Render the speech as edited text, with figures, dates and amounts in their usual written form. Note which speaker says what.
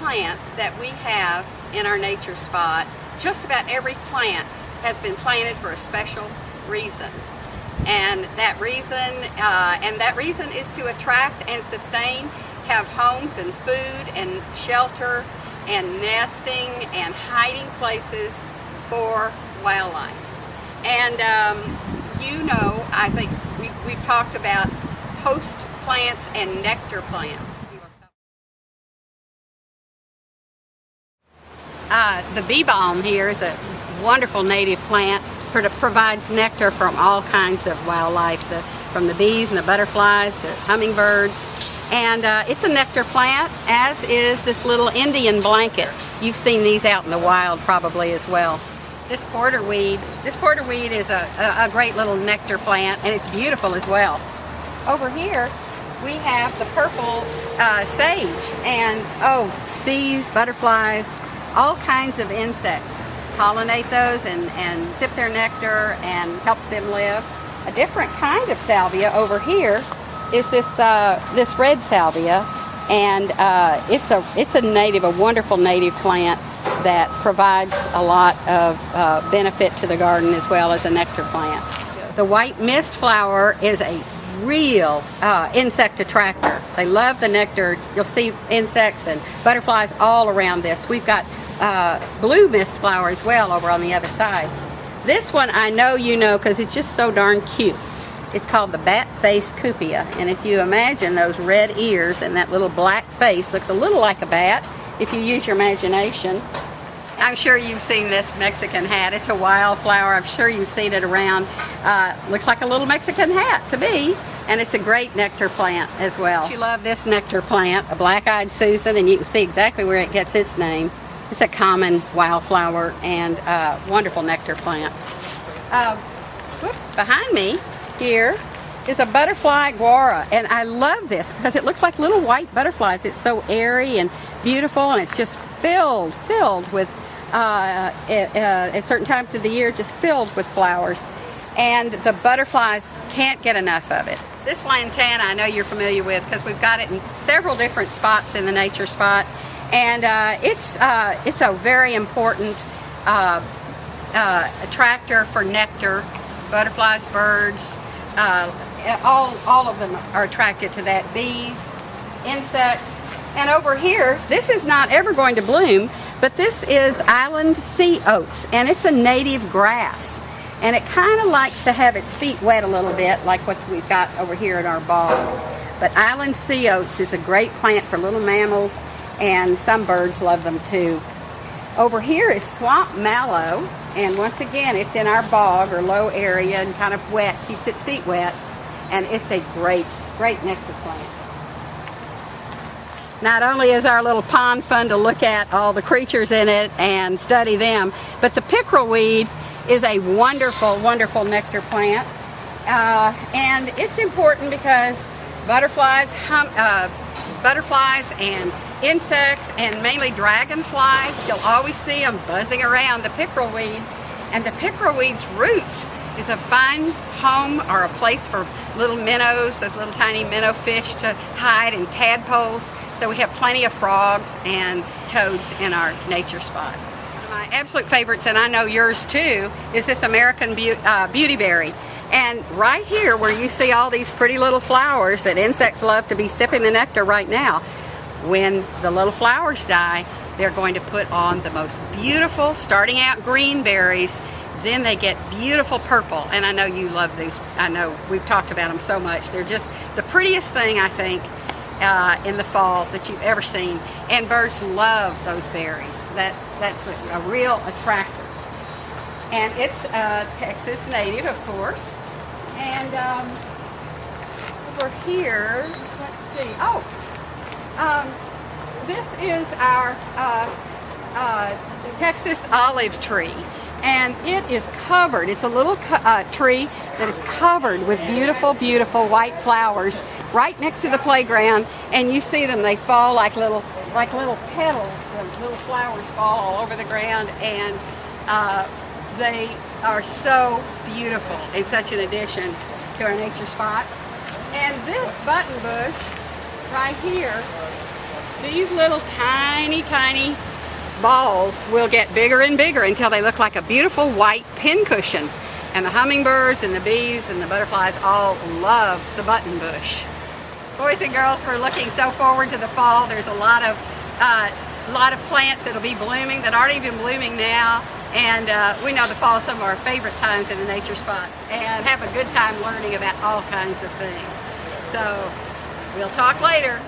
Speaker 1: plant that we have in our nature spot, just about every plant has been planted for a special reason. And that reason is to attract and sustain, have homes and food and shelter and nesting and hiding places for wildlife. And I think we've talked about host plants and nectar plants. The bee balm here is a wonderful native plant. Provides nectar from all kinds of wildlife, from the bees and the butterflies to hummingbirds. And it's a nectar plant, as is this little Indian blanket. You've seen these out in the wild probably as well. This porterweed is a great little nectar plant, and it's beautiful as well. Over here we have the purple sage, and bees, butterflies, all kinds of insects pollinate those and sip their nectar and helps them live. A different kind of salvia over here is this red salvia, and it's a wonderful native plant that provides a lot of benefit to the garden as well as a nectar plant. The white mist flower is a real insect attractor. They love the nectar. You'll see insects and butterflies all around this. We've got blue mist flower as well over on the other side. This one I know you know because it's just so darn cute. It's called the bat-faced cupia, and if you imagine those red ears and that little black face, looks a little like a bat if you use your imagination. I'm sure you've seen this Mexican hat. It's a wildflower. I'm sure you've seen it around. Looks like a little Mexican hat to me, and it's a great nectar plant as well. You love this nectar plant, a black-eyed Susan, and you can see exactly where it gets its name. It's a common wildflower and wonderful nectar plant. Behind me here is a butterfly guara, and I love this because it looks like little white butterflies. It's so airy and beautiful, and it's just filled with at certain times of the year, just filled with flowers, and the butterflies can't get enough of it. This lantana I know you're familiar with because we've got it in several different spots in the nature spot, and it's a very important attractor for nectar. Butterflies, birds, all of them are attracted to that. Bees, insects. And over here, this is not ever going to bloom, but this is island sea oats, and it's a native grass. And it kind of likes to have its feet wet a little bit, like what we've got over here in our bog. But island sea oats is a great plant for little mammals, and some birds love them too. Over here is swamp mallow, and once again, it's in our bog or low area and kind of wet, keeps its feet wet, and it's a great nectar plant. Not only is our little pond fun to look at all the creatures in it and study them, but the pickerelweed is a wonderful nectar plant. And it's important because butterflies and insects, and mainly dragonflies, you'll always see them buzzing around the pickerelweed. And the pickerelweed's roots is a fine home or a place for little minnows, those little tiny minnow fish to hide, and tadpoles. So we have plenty of frogs and toads in our nature spot. One of my absolute favorites, and I know yours too, is this American beautyberry. And right here where you see all these pretty little flowers that insects love to be sipping the nectar right now, when the little flowers die, they're going to put on the most beautiful, starting out green berries, then they get beautiful purple. And I know you love these. I know we've talked about them so much. They're just the prettiest thing, I think, in the fall that you've ever seen. And birds love those berries. That's a real attractor. And it's Texas native, of course. And over here, let's see. This is our Texas olive tree, and it is covered. It's a little tree that is covered with beautiful white flowers right next to the playground, and you see them. They fall like little petals. The little flowers fall all over the ground, and they are so beautiful and such an addition to our nature spot. And this button bush right here, these little tiny balls will get bigger and bigger until they look like a beautiful white pincushion. And the hummingbirds and the bees and the butterflies all love the button bush. Boys and girls, we're looking so forward to the fall. There's a lot of plants that'll be blooming that aren't even blooming now. And we know the fall is some of our favorite times in the nature spots, and have a good time learning about all kinds of things. So we'll talk later.